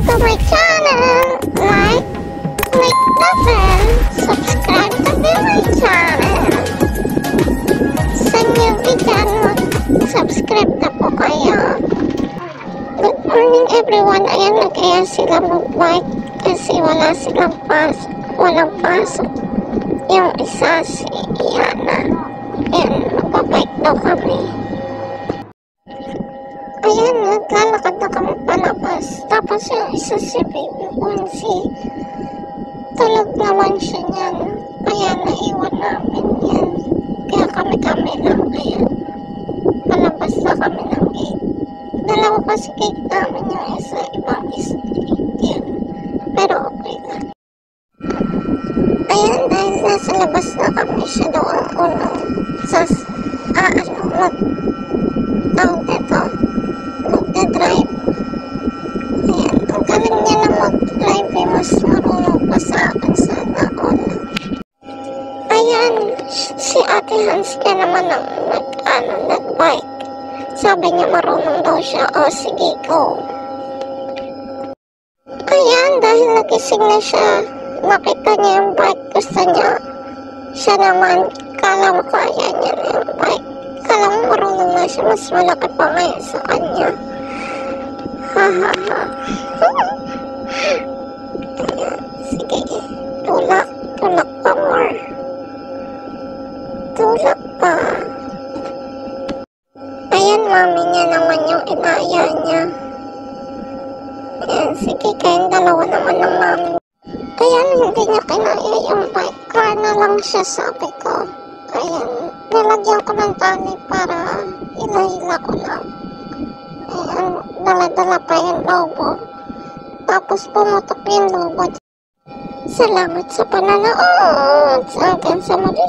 to my channel. Like, click the bell, subscribe to my channel. Sa newbie dyan, subscribe na po kayo. Good morning everyone. Ayan na kaya sila mag-bike kasi walang pasok. Yung isa si Iana. Ayan, magpabike daw kami. Ayan, naglalakad na kami palabas. Tapos yung isa si Baby Bonsi, tulog naman siya niyan. Kaya naiwan namin yan. Kaya kami lang. Ayan, palabas na kami ng gate. Dalawa kasi gate namin, yung isa ibang street. Yan. Pero okay lang. Ayan, dahil nasa labas na kami, siya daw ang unang mag-drive. Ayan, ang galing niya na mag-drive, mas marunong pa sa akin sana all. Ayan, si Ate Hans ka naman ang nag-bike. Sabi niya marunong daw siya. O sige, go. Ayan, dahil nagising na siya, nakita niya yung bike, gusto niya. Siya naman, kala mo kaya niya na yung bike. Kala mo marunong na siya, mas malaki pa ngayon sa kanya. Hahaha. Sige, tulak pa more. Tulak pa. Ayan, mami niya naman yung inaya niya. Ayan, sige, kayong dalawa naman ng mami. Ayan, hindi niya kinaya yung bike. Car na lang siya, sabi ko. Ayan, nilagyan ko ng tali para ilahila ko lang. Ayan, dala-dala pa yung lobo. Tapos pumutok yung lobo. Salamat sa pananood. Hanggang sa muli.